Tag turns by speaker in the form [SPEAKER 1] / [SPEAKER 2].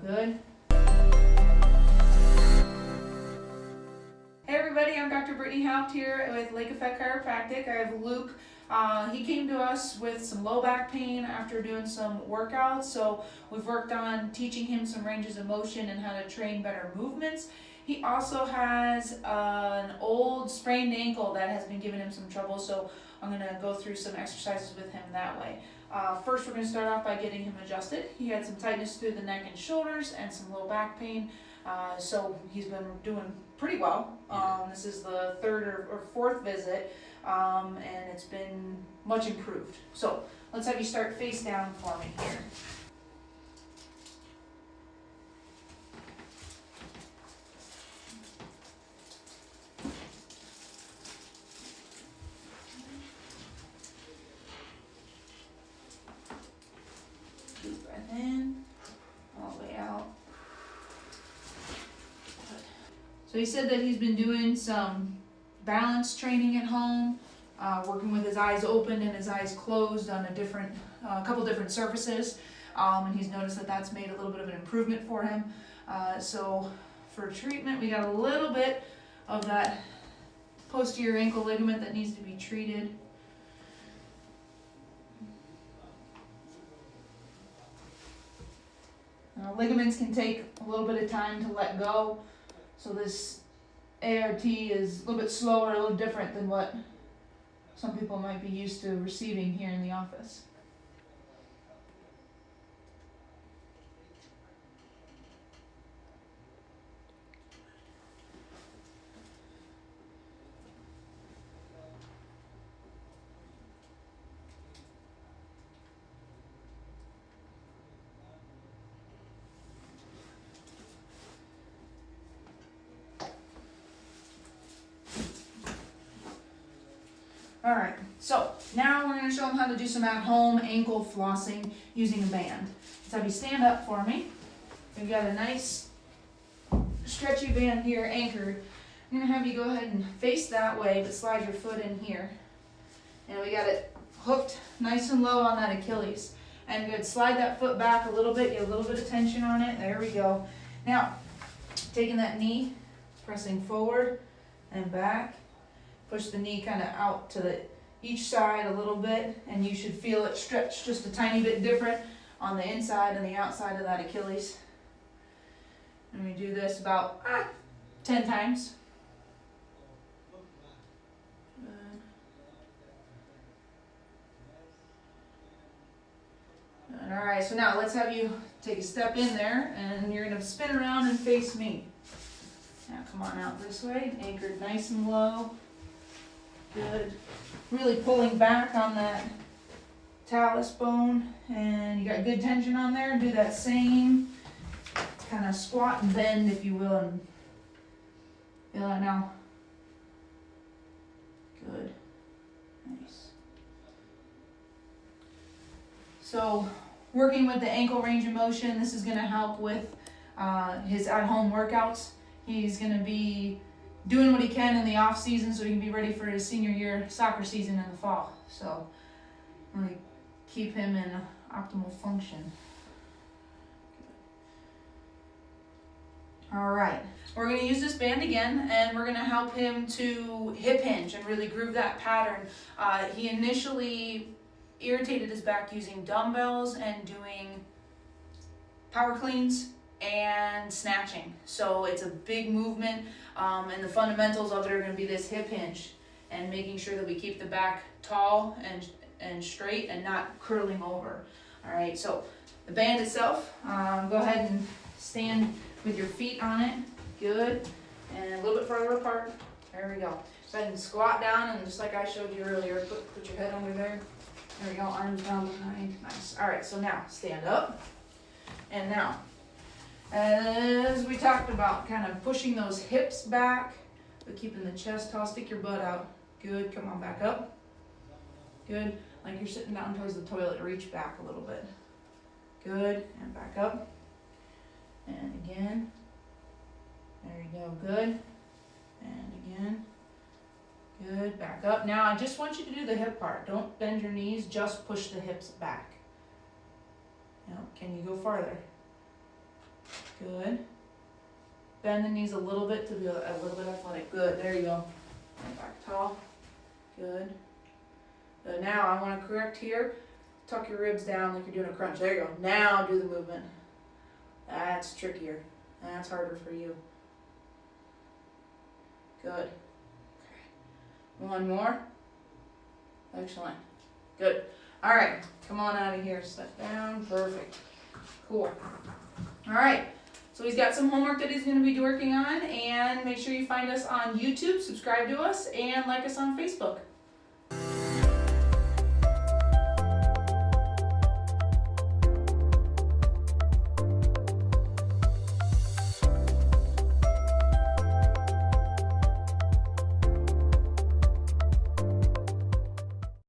[SPEAKER 1] good. Hey everybody, I'm Dr. Brittany Haupt here with Lake Effect Chiropractic. I have Luke. He came to us with some low back pain after doing some workouts, so we've worked on teaching him some ranges of motion and how to train better movements. He also has an old sprained ankle that has been giving him some trouble, so I'm going to go through some exercises with him that way. First, we're going to start off by getting him adjusted. He had some tightness through the neck and shoulders and some low back pain, so he's been doing pretty well. This is the third or fourth visit, and it's been much improved. So let's have you start face down for me here. Deep breath in, all the way out. Good. So he said that he's been doing some balance training at home, working with his eyes open and his eyes closed on a couple different surfaces, and he's noticed that that's made a little bit of an improvement for him. So for treatment, we got a little bit of that posterior ankle ligament that needs to be treated. Ligaments can take a little bit of time to let go, so this ART is a little bit slower, a little different than what some people might be used to receiving here in the office. Alright, so now we're going to show them how to do some at-home ankle flossing using a band. Let's have you stand up for me. We've got a nice stretchy band here anchored. I'm going to have you go ahead and face that way, but slide your foot in here. And we got it hooked nice and low on that Achilles. And good, slide that foot back a little bit, get a little bit of tension on it. There we go. Now, taking that knee, pressing forward and back. Push the knee kind of out to each side a little bit, and you should feel it stretch just a tiny bit different on the inside and the outside of that Achilles. And we do this about 10 times. Good. All right, so now let's have you take a step in there, and you're going to spin around and face me. Now come on out this way, anchored nice and low. Good. Really pulling back on that talus bone, and you got good tension on there. Do that same kind of squat and bend, if you will, and feel that now. Good. Nice. So working with the ankle range of motion, this is going to help with his at-home workouts. He's going to be doing what he can in the off season so he can be ready for his senior year soccer season in the fall. So really keep him in optimal function. All right, we're going to use this band again, and we're going to help him to hip hinge and really groove that pattern. He initially irritated his back using dumbbells and doing power cleans and snatching. So it's a big movement, and the fundamentals of it are going to be this hip hinge and making sure that we keep the back tall and straight and not curling over. All right, so the band itself, go ahead and stand with your feet on it. Good. And a little bit further apart. There we go. Go ahead and squat down, and just like I showed you earlier, put your head under there. There we go, arms down behind. Nice. All right, so now stand up. And now, as we talked about, kind of pushing those hips back, but keeping the chest tall. Stick your butt out. Good. Come on, back up. Good. Like you're sitting down towards the toilet. Reach back a little bit. Good. And back up. And again. There you go. Good. And again. Good. Back up. Now, I just want you to do the hip part. Don't bend your knees. Just push the hips back. Now, can you go farther? Good. Bend the knees a little bit to be a little bit athletic. Good, there you go. Back tall. Good. So now I want to correct here. Tuck your ribs down like you're doing a crunch. There you go. Now do the movement. That's trickier. That's harder for you. Good. Okay. One more. Excellent. Good. All right. Come on out of here. Step down. Perfect. Cool. All right. So he's got some homework that he's going to be working on, and make sure you find us on YouTube, subscribe to us, and like us on Facebook.